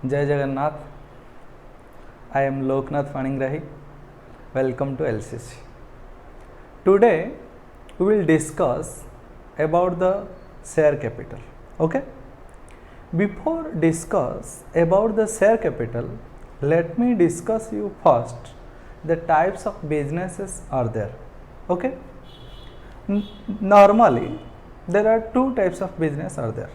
जय Jagannath. I am Loknath Phaninggrahi. Welcome to LCC. Today we will discuss about the share capital. Okay. Before discuss about the share capital, let me discuss you first the types of businesses are there. Okay. Normally there are two types of business are there: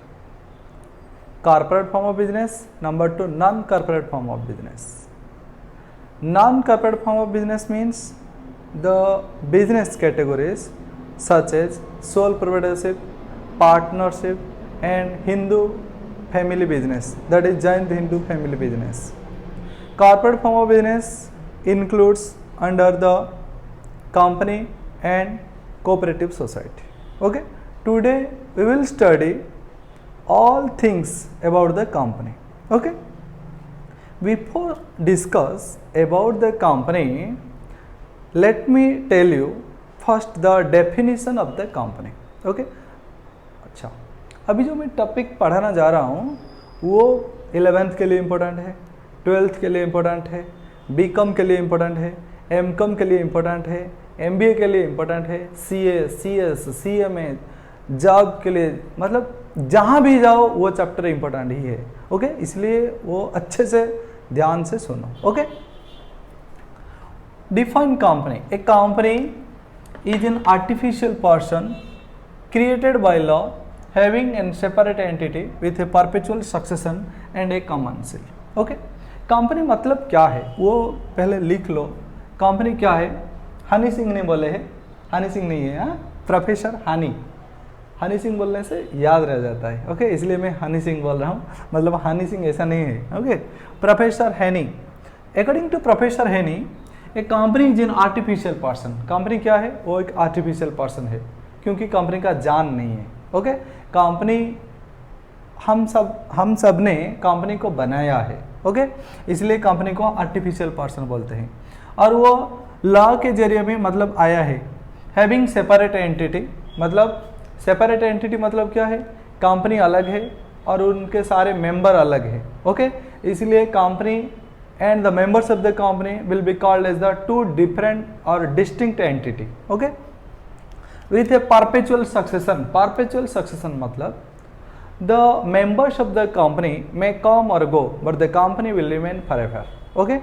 corporate form of business, number two non-corporate form of business. Non-corporate form of business means the business categories such as sole proprietorship, partnership and Hindu family business, that is Jain Hindu family business. Corporate form of business includes under the company and cooperative society. Okay, today we will study all things about the company. Okay, before discuss about the company, let me tell you first the definition of the company. Okay, अच्छा, अभी जो मैं topic पढ़ाना जा रहा हूँ वो 11th के लिए इम्पोर्टेंट है, 12th के लिए इम्पोर्टेंट है, बीकॉम के लिए इम्पोर्टेंट है, एमकॉम के लिए इम्पोर्टेंट है, एमबीए के लिए इम्पोर्टेंट है, सीए, सीएस, सीएमए, जॉब के लिए, मतलब जहाँ भी जाओ वो चैप्टर इम्पोर्टेंट ही है. ओके, इसलिए वो अच्छे से ध्यान से सुनो. Okay, define company. A company is an artificial person created by law having an separate entity with a perpetual succession and a common seal. Okay, company मतलब क्या है वो पहले लिख लो. कंपनी क्या है? हनी सिंह ने बोले हैं, हनी सिंह नहीं है, प्रोफेसर हनी सिंह बोलने से याद रह जाता है. ओके, इसलिए मैं हनी सिंह बोल रहा हूँ, मतलब हनी सिंह ऐसा नहीं है. ओके, प्रोफेसर हैनी. अकॉर्डिंग टू प्रोफेसर हैनी, एक company is an artificial person. Company क्या है? वो एक आर्टिफिशियल पर्सन है क्योंकि कंपनी का जान नहीं है. ओके, कंपनी हम सब ने कंपनी को बनाया है. ओके, इसलिए कंपनी को आर्टिफिशियल पर्सन बोलते हैं. और वो लॉ के जरिए में मतलब आया है. हैविंग सेपरेट एंटिटी, मतलब सेपरेट एंटिटी मतलब क्या है? कंपनी अलग है और उनके सारे मेंबर अलग है. ओके, इसलिए company and the members of the company will be called as the two different और distinct entity. Okay, with a perpetual succession. Perpetual succession मतलब the members of the company may come और go but the company will remain forever. Okay,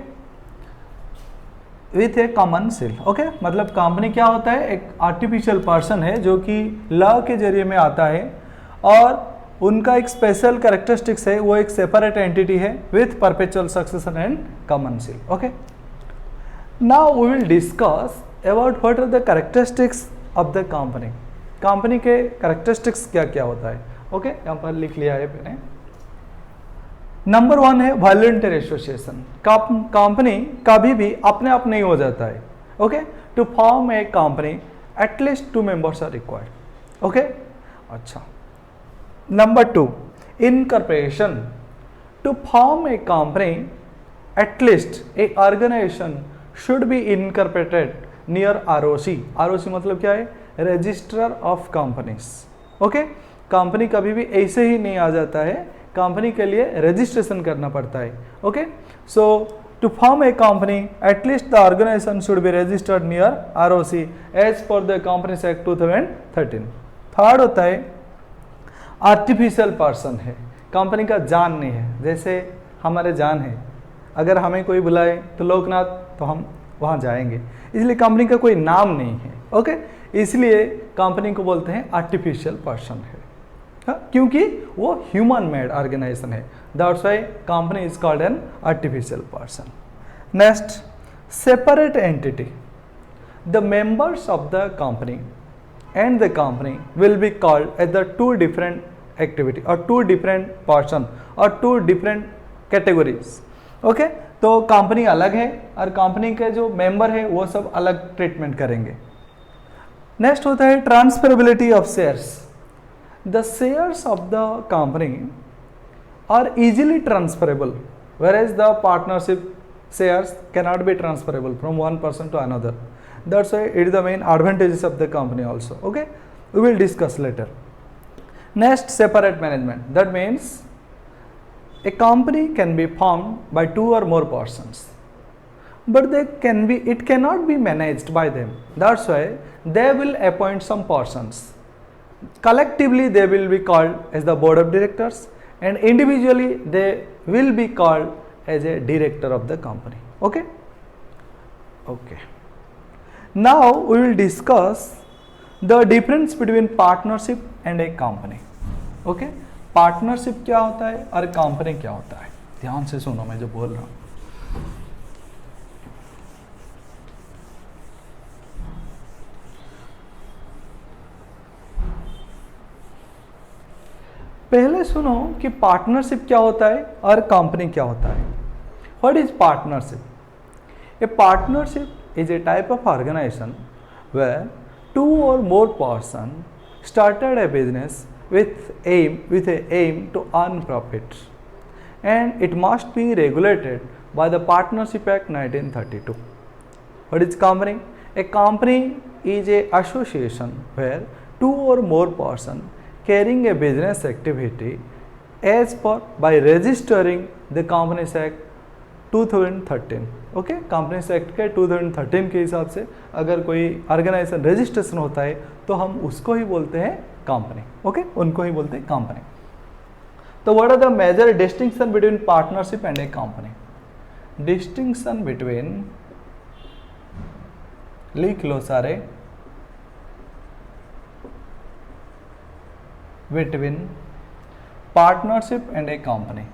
with a common seal. Okay, मतलब company क्या होता है? एक artificial person है जो कि लॉ के जरिए में आता है और उनका एक स्पेशल कैरेक्टरिस्टिक्स है, वो एक सेपरेट एंटिटी है with perpetual succession and common seal. Okay, now we will discuss about what are the characteristics of the company. Company के कैरेक्टरिस्टिक्स क्या क्या होता है? ओके, यहाँ पर लिख लिया है मैंने. नंबर 1 है वॉलंटरी एसोसिएशन. कंपनी कभी भी अपने आप नहीं हो जाता है. Okay, to form a company at least 2 members are required. Okay, अच्छा. Number 2, incorporation. To form a company at least a organisation should be incorporated near ROC. ROC मतलब क्या है? Registrar of companies. Okay, company कभी भी ऐसे ही नहीं आ जाता है, कंपनी के लिए रजिस्ट्रेशन करना पड़ता है. Okay, so to form a company at least the organization should be registered near ROC as per the companies act 2013. Third होता है आर्टिफिशियल पर्सन है. कंपनी का जान नहीं है, जैसे हमारे जान है, अगर हमें कोई बुलाए तो लोकनाथ तो हम वहाँ जाएंगे, इसलिए कंपनी का कोई नाम नहीं है. ओके, इसलिए कंपनी को बोलते हैं आर्टिफिशियल पर्सन है. क्योंकि वो ह्यूमन मेड ऑर्गेनाइजेशन है, that's why company is called an artificial person. Next, separate entity. The members of the company and the company will be called as the 2 different activity और 2 different person और 2 different categories. Okay, तो company अलग है और company के जो member है वो सब अलग ट्रीटमेंट करेंगे. नेक्स्ट होता है transferability of shares. The shares of the company are easily transferable, whereas the partnership shares cannot be transferable from one person to another. That's why it is the main advantages of the company also. Okay, we will discuss later. Next, separate management. That means A company can be formed by two or more persons, but it cannot be managed by them. That's why they will appoint some persons. Collectively they will be called as the board of directors, and individually they will be called as a director of the company. Okay. Now we will discuss the difference between partnership and a company. Okay. Partnership क्या होता है और company क्या होता है, ध्यान से सुनो मैं जो बोल रहा हूं। पहले सुनो कि पार्टनरशिप क्या होता है और कंपनी क्या होता है। What is partnership? A partnership is a type of organisation where two और more person started a business with a aim to earn profits, and it must be regulated by the Partnership Act 1932. What is company? A company is a association where two or more person carrying a business activity as per by registering the Companies Act 2013. Okay, companies act के 2013 के हिसाब से अगर कोई organisation registration होता है तो हम उसको ही बोलते हैं कंपनी। ओके, उनको ही बोलते हैं कंपनी। तो what are the major distinction between partnership and a company? Distinction between, लिख लो सारे, between partnership and a company.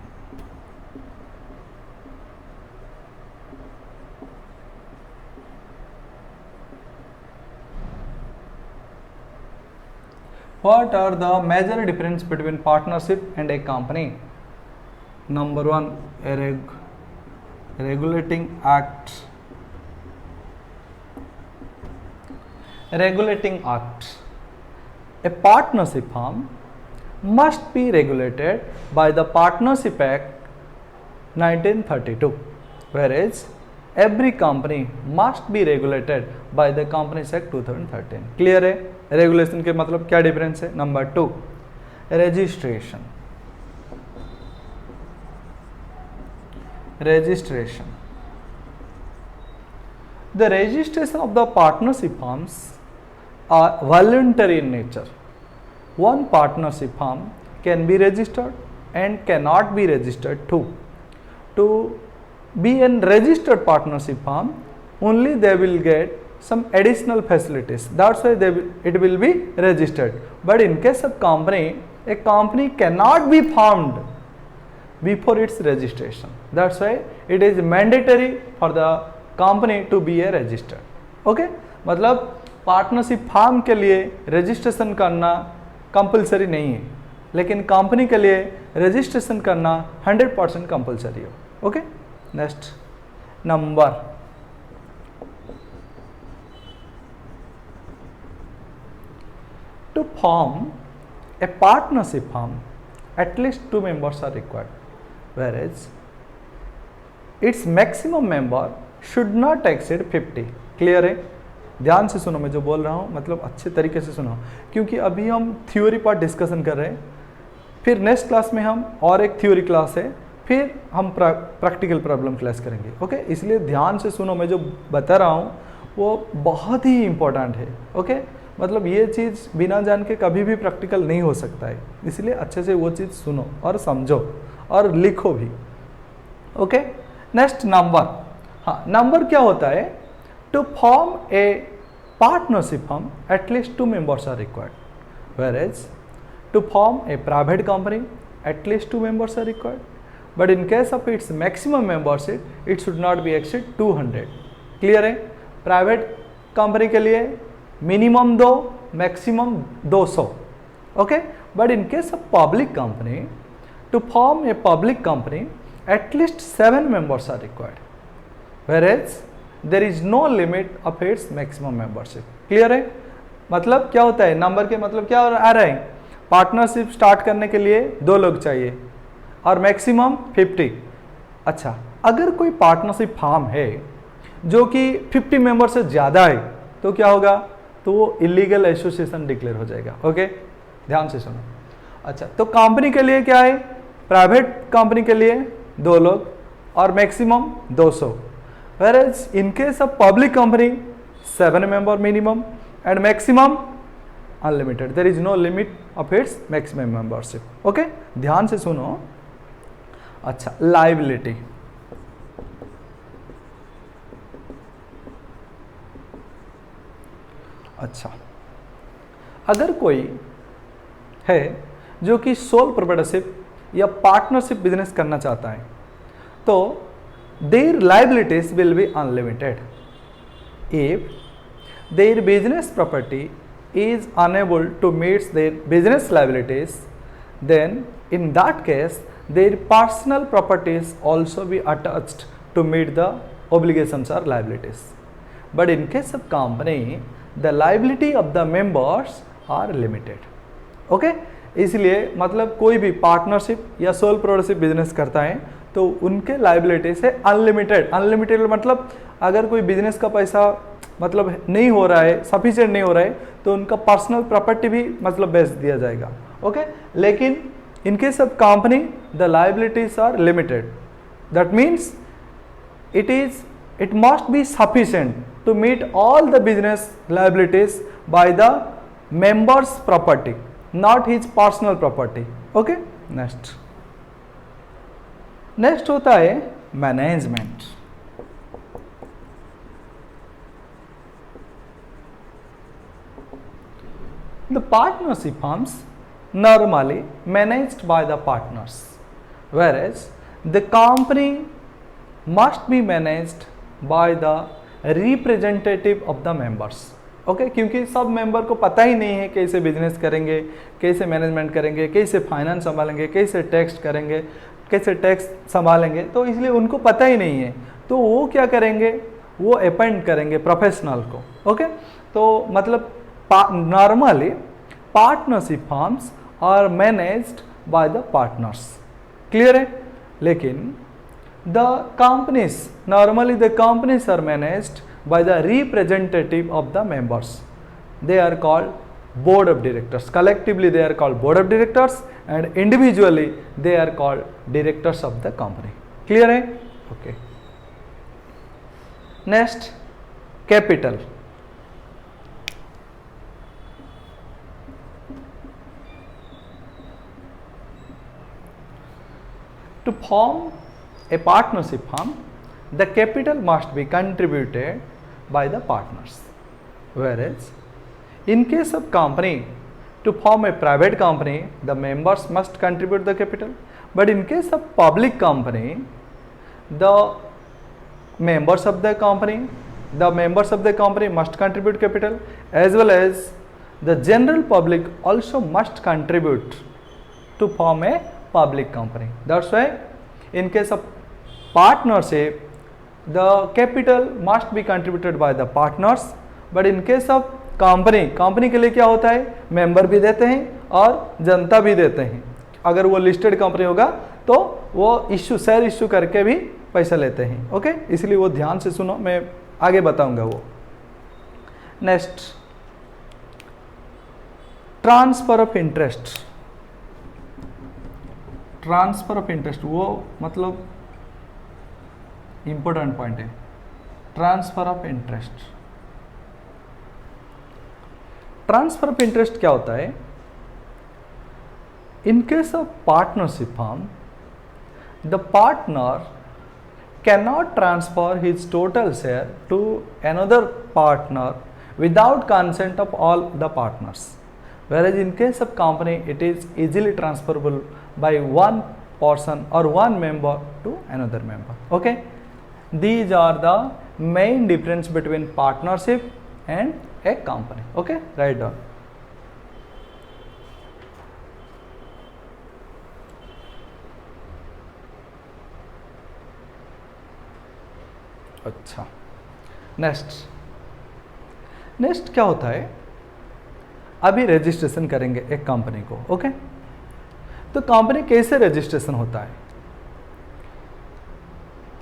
What are the major difference between partnership and a company? Number one, a regulating act. Regulating act. A partnership firm must be regulated by the Partnership Act 1932, whereas every company must be regulated by the Companies Act 2013. Clear है? Regulation के मतलब क्या difference है? Number two, registration. The registration of the partnership firms are voluntary in nature. One partnership firm can be registered and cannot be registered too. To be a registered partnership firm, only they will get some additional facilities. That's why it will be registered. But in case of company, a company cannot be formed before its registration. That's why it is mandatory for the company to be a registered. Okay? मतलब partnership firm के लिए registration करना compulsory नहीं है, लेकिन company के लिए registration करना 100% कंपलसरी हो। Okay, next number, to form a partnership firm at least 2 members are required, whereas its maximum member should not exceed 50. Clear है? ध्यान से सुनो मैं जो बोल रहा हूँ, मतलब अच्छे तरीके से सुनो, क्योंकि अभी हम थ्योरी पार्ट डिस्कशन कर रहे हैं, फिर नेक्स्ट क्लास में हम और एक थ्योरी क्लास है, फिर हम प्रैक्टिकल प्रॉब्लम क्लास करेंगे। ओके, इसलिए ध्यान से सुनो, मैं जो बता रहा हूँ वो बहुत ही इंपॉर्टेंट है। ओके, मतलब ये चीज़ बिना जान के कभी भी प्रैक्टिकल नहीं हो सकता है, इसलिए अच्छे से वो चीज़ सुनो और समझो और लिखो भी। Okay, next number. हाँ, नंबर क्या होता है? To form a partnership firm at least 2 members are required, whereas to form a private company at least 2 members are required, but in case of its maximum membership it should not be exceed 200. Clear है? Private company के लिए minimum 2, maximum 200. Okay, but in case of public company, to form a public company at least 7 members are required, whereas there is no limit of its maximum membership. Clear है? मतलब क्या होता है? Number के मतलब क्या आ रहा है? पार्टनरशिप स्टार्ट करने के लिए 2 लोग चाहिए और मैक्सिमम 50. अच्छा, अगर कोई पार्टनरशिप फर्म है जो कि 50 मेंबर से ज़्यादा है तो क्या होगा? तो वो इलीगल एसोसिएशन डिक्लेयर हो जाएगा। ओके, ध्यान से सुनो। अच्छा, तो कंपनी के लिए क्या है? प्राइवेट कंपनी के लिए 2 लोग और maximum 200, whereas in case of public company 7 member minimum and maximum unlimited, there is no limit of its maximum membership. Okay, ध्यान से सुनो. अच्छा, लाइबिलिटी. अच्छा, अगर कोई है जो कि सोल प्रोप्राइटरशिप या पार्टनरशिप बिजनेस करना चाहता है तो their liabilities will be unlimited. If their business property is unable to meet their business liabilities, then in that case their personal properties also be attached to meet the obligations or liabilities. But in case of company, the liability of the members are limited. Okay? इसलिए मतलब कोई भी partnership या sole proprietorship business करता है तो उनके liabilities है अनलिमिटेड. अनलिमिटेड मतलब अगर कोई बिजनेस का पैसा मतलब नहीं हो रहा है, सफिशिएंट नहीं हो रहा है, तो उनका पर्सनल प्रॉपर्टी भी मतलब बेच दिया जाएगा. ओके, लेकिन in case of company the liabilities are limited. That means it must be sufficient to meet all the business liabilities by the members property, not his personal property. Okay, next होता है management. The partnership firms normally managed by the partners, whereas the company must be managed by the representative of the members. Okay, क्योंकि सब member को पता ही नहीं है कैसे business करेंगे, कैसे मैनेजमेंट करेंगे, कैसे फाइनेंस संभालेंगे, कैसे टैक्स करेंगे, कैसे टैक्स संभालेंगे, तो इसलिए उनको पता ही नहीं है. तो वो क्या करेंगे, वो अपॉइंट करेंगे प्रोफेशनल को. ओके, तो मतलब normally partnership firms are managed by the partners. Clear है? लेकिन the companies are managed by the representative of the members. They are called board of directors. Collectively they are called board of directors and individually they are called directors of the company. Clear है? Okay. Next, capital. To form a partnership firm, the capital must be contributed by the partners. Whereas, in case of company, to form a private company, the members must contribute the capital. But in case of public company, the members of the company must contribute capital, as well as the general public also must contribute to form a public company. That's why in case of partnership the capital must be contributed by the partners, but in case of company के लिए क्या होता है, member भी देते हैं और जनता भी देते हैं. अगर वो लिस्टेड कंपनी होगा तो वो शेयर इश्यू करके भी पैसा लेते हैं. ओके, इसलिए वो ध्यान से सुनो, मैं आगे बताऊंगा वो. Next, transfer of interest. Transfer of interest वो मतलब इंपॉर्टेंट पॉइंट है. Transfer of interest. Transfer of interest क्या होता है? In case of partnership firm, the partner can not transfer his total share to another partner without consent of all the partners. Whereas in case of company, it is easily transferable by one person or one member to another member. Okay, these are the main difference between partnership and a company. Okay, write down. अच्छा, next क्या होता है? अभी registration करेंगे एक company को. Okay, तो company कैसे रजिस्ट्रेशन होता है?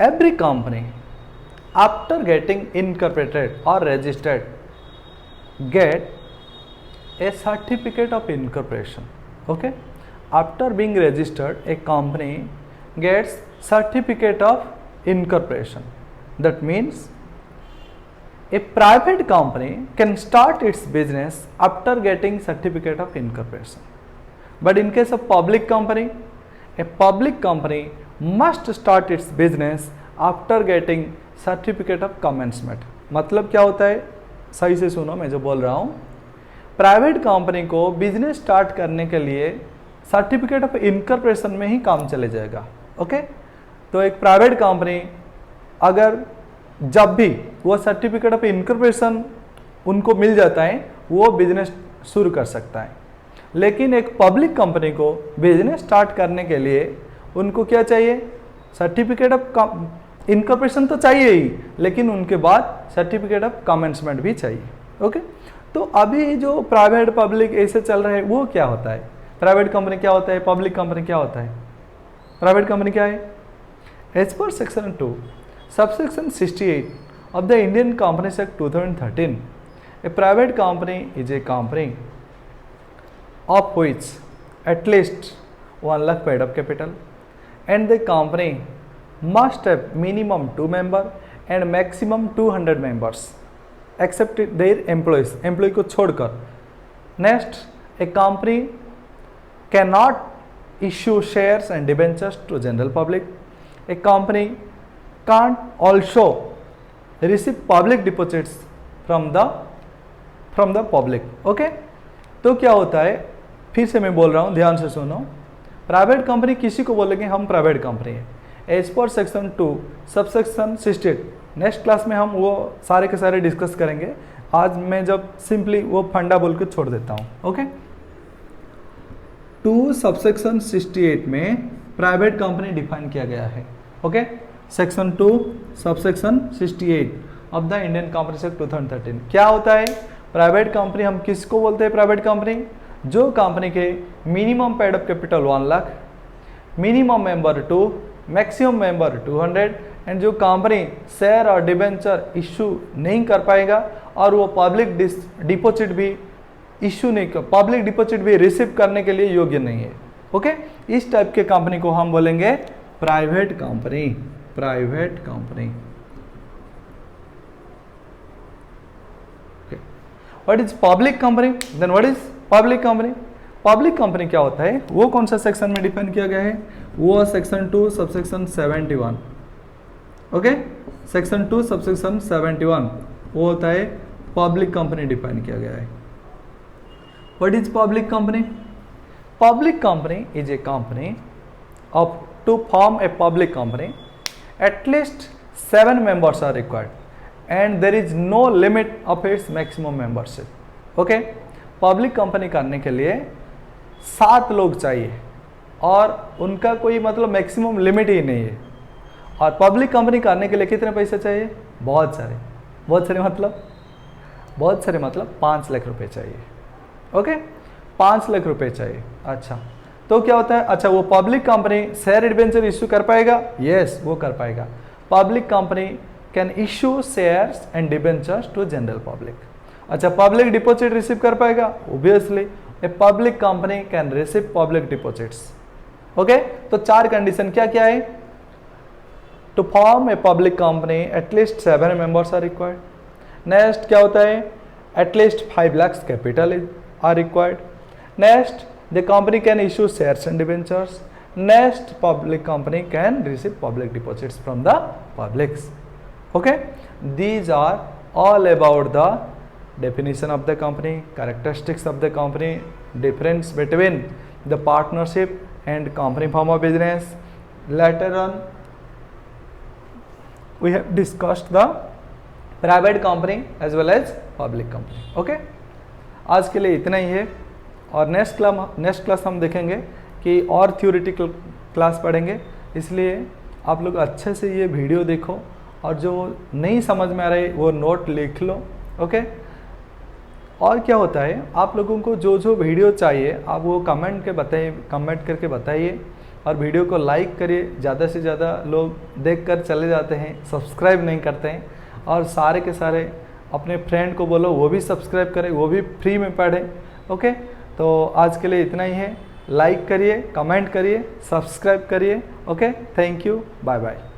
Every company after getting incorporated और registered get a certificate of incorporation. Okay, after being registered a company gets certificate of incorporation. That means a private company can start its business after getting certificate of incorporation, but in case of public company, a public company must start its business after getting certificate of commencement. मतलब क्या होता है, सही से सुनो मैं जो बोल रहा हूँ. प्राइवेट कंपनी को बिजनेस स्टार्ट करने के लिए सर्टिफिकेट ऑफ इनकॉर्पोरेशन में ही काम चले जाएगा. ओके, तो एक प्राइवेट कंपनी अगर जब भी वो सर्टिफिकेट ऑफ इनकॉर्पोरेशन उनको मिल जाता है वो बिजनेस शुरू कर सकता है. लेकिन एक पब्लिक कंपनी को बिजनेस स्टार्ट करने के लिए उनको क्या चाहिए, सर्टिफिकेट ऑफ इनकॉर्पोरेशन तो चाहिए ही, लेकिन उनके बाद सर्टिफिकेट ऑफ कमेंसमेंट भी चाहिए. ओके, तो अभी जो प्राइवेट पब्लिक ऐसे चल रहे हैं वो क्या होता है, प्राइवेट कंपनी क्या होता है, पब्लिक कंपनी क्या होता है. प्राइवेट कंपनी क्या है, as per section 2 subsection 68 of the Indian Companies Act 2013, a private company is a company of which at least 1 lakh paid up capital and the company must have minimum 2 members and maximum 200 members except their employees, employee को छोड़कर. Next, a company cannot issue shares and debentures to general public. A company can't also receive public deposits from the public. Okay, तो क्या होता है, फिर से मैं बोल रहा हूँ, ध्यान से सुनो. प्राइवेट कंपनी किसी को बोलेंगे हम प्राइवेट कंपनी है as per section 2 subsection 68. Next class में हम वो सारे के सारे डिस्कस करेंगे. आज मैं जब सिंपली वो फंडा बोल के छोड़ देता हूँ. ओके, 2 सबसेक्शन 68 में प्राइवेट कंपनी डिफाइन किया गया है. Okay, section 2 subsection 68 of the Indian companies act 2013. क्या होता है प्राइवेट कंपनी, हम किसको बोलते हैं प्राइवेट कंपनी, जो कंपनी के minimum paid up capital 1 lakh, minimum member 2, maximum member 200 and जो कंपनी शेयर और डिबेंचर इशू नहीं कर पाएगा और वो पब्लिक डिपॉजिट भी इशू नहीं कर, पब्लिक डिपॉजिट भी रिसीव करने के लिए योग्य नहीं है. ओके, इस टाइप के कंपनी को हम बोलेंगे private company. Private company. What is public company, then what is public company. Public company क्या होता है, वो कौन सा सेक्शन में डिफाइन किया गया है, वो section 2 subsection 71. Okay, section 2 subsection 71 वो होता है पब्लिक कंपनी डिफाइन किया गया है. What is public company. Public company is a company of to form a public company at least 7 members are required and there is no limit of its maximum membership. Okay, public company करने के लिए 7 लोग चाहिए और उनका कोई मतलब maximum limit ही नहीं है. और पब्लिक कंपनी करने के लिए कितने पैसे चाहिए, बहुत सारे. बहुत सारे मतलब 5 लाख रुपए चाहिए. ओके, 5 लाख रुपए चाहिए. अच्छा, तो क्या होता है, अच्छा वो public company share debenture issue कर पाएगा, यस वो कर पाएगा. Public company can issue shares and debentures to general public. अच्छा, पब्लिक डिपॉजिट रिसीव कर पाएगा, obviously a public company can receive public deposits. Okay, तो 4 कंडीशन क्या क्या है, to form a public company at least 7 members are required. Next क्या होता है, at least 5 lakhs capital are required. Next, the company can issue shares and debentures. Next, public company can receive public deposits from the publics. Okay, these are all about the definition of the company, characteristics of the company, difference between the partnership and company form of business. Later on we have discussed the private company as well as public company. Okay, आज के लिए इतना ही है और next class हम देखेंगे कि और थ्योरेटिकल क्लास पढ़ेंगे. इसलिए आप लोग अच्छे से ये वीडियो देखो और जो नहीं समझ में आ रहा है वो नोट लिख लो. ओके, और क्या होता है, आप लोगों को जो जो वीडियो चाहिए आप वो कमेंट करके बताइए और वीडियो को लाइक करिए. ज़्यादा से ज़्यादा लोग देखकर चले जाते हैं, सब्सक्राइब नहीं करते हैं. और सारे के सारे अपने फ्रेंड को बोलो वो भी सब्सक्राइब करें, वो भी फ्री में पढ़ें. ओके, तो आज के लिए इतना ही है. लाइक करिए, कमेंट करिए, सब्सक्राइब करिए। Okay, thank you, bye bye.